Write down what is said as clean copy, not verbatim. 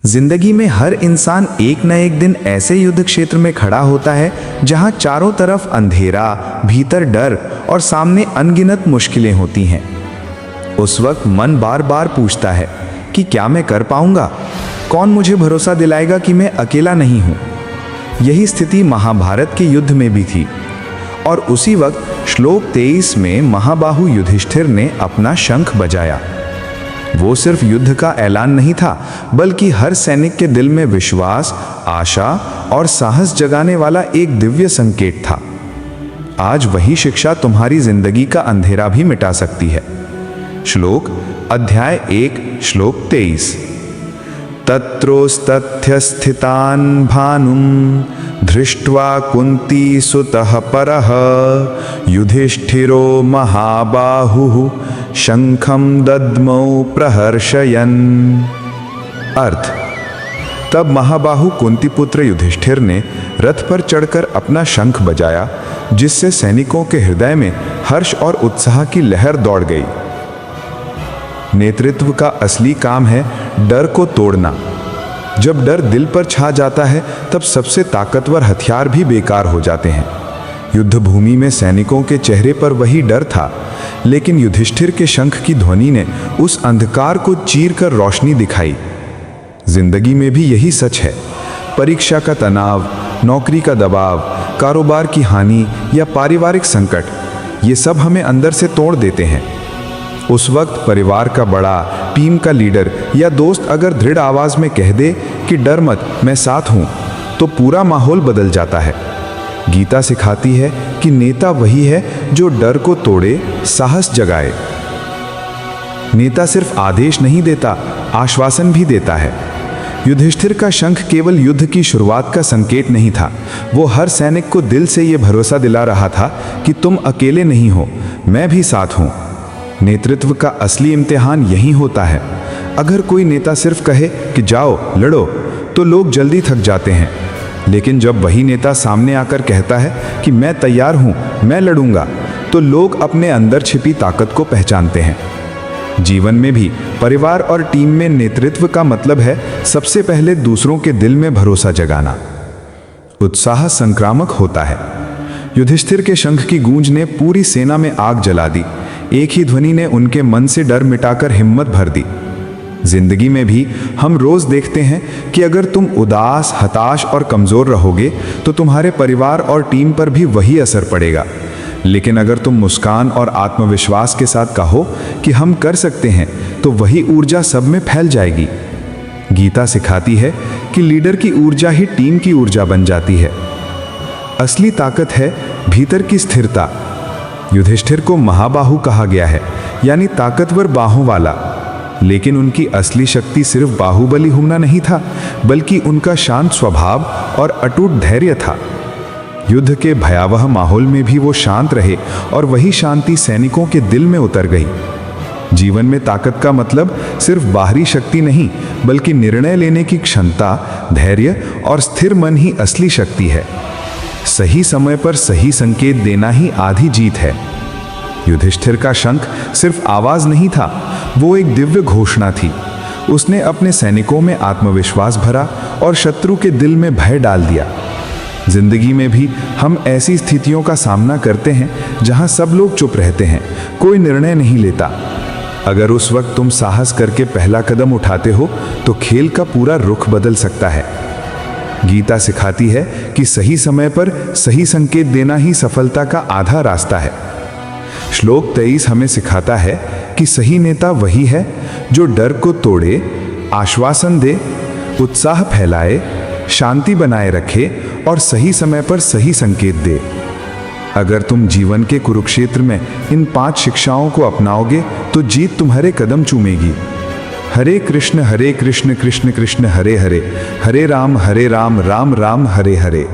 जिंदगी में हर इंसान एक न एक दिन ऐसे युद्ध क्षेत्र में खड़ा होता है जहां चारों तरफ अंधेरा, भीतर डर और सामने अनगिनत मुश्किलें होती हैं। उस वक्त मन बार बार पूछता है कि क्या मैं कर पाऊंगा? कौन मुझे भरोसा दिलाएगा कि मैं अकेला नहीं हूं? यही स्थिति महाभारत के युद्ध में भी थी। और उसी वक्त श्लोक 23 में महाबाहु युधिष्ठिर ने अपना शंख बजाया। वो सिर्फ युद्ध का ऐलान नहीं था, बल्कि हर सैनिक के दिल में विश्वास, आशा और साहस जगाने वाला एक दिव्य संकेत था। आज वही शिक्षा तुम्हारी जिंदगी का अंधेरा भी मिटा सकती है। श्लोक अध्याय 1 श्लोक 23। तत्रोस्तथ्य स्थितान् भानुं धृष्ट्वा कुंती सुतः परः युधिष्ठिरो महाबाहुः शंखं दद्मौ प्रहर्षयन्। अर्थ, तब महाबाहु कुंतीपुत्र युधिष्ठिर ने रथ पर चढ़कर अपना शंख बजाया, जिससे सैनिकों के हृदय में हर्ष और उत्साह की लहर दौड़ गई। नेतृत्व का असली काम है डर को तोड़ना। जब डर दिल पर छा जाता है, तब सबसे ताकतवर हथियार भी बेकार हो जाते हैं। युद्ध भूमि में सैनिकों के चेहरे पर वही डर था, लेकिन युधिष्ठिर के शंख की ध्वनि ने उस अंधकार को चीरकर रोशनी दिखाई। जिंदगी में भी यही सच है। परीक्षा का तनाव, नौकरी का दबाव, कारोबार की हानि या पारिवारिक संकट, ये सब हमें अंदर से तोड़ देते हैं। उस वक्त परिवार का बड़ा, टीम का लीडर या दोस्त अगर दृढ़ आवाज में कह दे कि डर मत, मैं साथ हूं, तो पूरा माहौल बदल जाता है। गीता सिखाती है कि नेता वही है जो डर को तोड़े, साहस जगाए। नेता सिर्फ आदेश नहीं देता, आश्वासन भी देता है। युधिष्ठिर का शंख केवल युद्ध की शुरुआत का संकेत नहीं था, वो हर सैनिक को दिल से ये भरोसा दिला रहा था कि तुम अकेले नहीं हो, मैं भी साथ हूं। नेतृत्व का असली इम्तिहान यही होता है। अगर कोई नेता सिर्फ कहे कि जाओ लड़ो, तो लोग जल्दी थक जाते हैं। लेकिन जब वही नेता सामने आकर कहता है कि मैं तैयार हूं, मैं लड़ूंगा, तो लोग अपने अंदर छिपी ताकत को पहचानते हैं। जीवन में भी परिवार और टीम में नेतृत्व का मतलब है सबसे पहले दूसरों के दिल में भरोसा जगाना। उत्साह संक्रामक होता है। युधिष्ठिर के शंख की गूंज ने पूरी सेना में आग जला दी। एक ही ध्वनि ने उनके मन से डर मिटाकर हिम्मत भर दी। जिंदगी में भी हम रोज देखते हैं कि अगर तुम उदास, हताश और कमजोर रहोगे, तो तुम्हारे परिवार और टीम पर भी वही असर पड़ेगा। लेकिन अगर तुम मुस्कान और आत्मविश्वास के साथ कहो कि हम कर सकते हैं, तो वही ऊर्जा सब में फैल जाएगी। गीता सिखाती है कि लीडर की ऊर्जा ही टीम की ऊर्जा बन जाती है। असली ताकत है भीतर की स्थिरता। युधिष्ठिर को महाबाहु कहा गया है, यानी ताकतवर बाहों वाला। लेकिन उनकी असली शक्ति सिर्फ बाहुबली होना नहीं था, बल्कि उनका शांत स्वभाव और अटूट धैर्य था। युद्ध के भयावह माहौल में भी वो शांत रहे, और वही शांति सैनिकों के दिल में उतर गई। जीवन में ताकत का मतलब सिर्फ बाहरी शक्ति नहीं, बल्कि निर्णय लेने की क्षमता, धैर्य और स्थिर मन ही असली शक्ति है। सही समय पर सही संकेत देना ही आधी जीत है। युधिष्ठिर का शंख सिर्फ आवाज नहीं था, वो एक दिव्य घोषणा थी। उसने अपने सैनिकों में आत्मविश्वास भरा और शत्रु के दिल में भय डाल दिया। जिंदगी में भी हम ऐसी स्थितियों का सामना करते हैं जहां सब लोग चुप रहते हैं, कोई निर्णय नहीं लेता। अगर उस वक्त तुम साहस करके पहला कदम उठाते हो, तो खेल का पूरा रुख बदल सकता है। गीता सिखाती है कि सही समय पर सही संकेत देना ही सफलता का आधा रास्ता है। श्लोक 23 हमें सिखाता है कि सही नेता वही है जो डर को तोड़े, आश्वासन दे, उत्साह फैलाए, शांति बनाए रखे और सही समय पर सही संकेत दे। अगर तुम जीवन के कुरुक्षेत्र में इन 5 शिक्षाओं को अपनाओगे, तो जीत तुम्हारे कदम चूमेगी। हरे कृष्ण कृष्ण कृष्ण हरे हरे, हरे राम राम राम हरे हरे।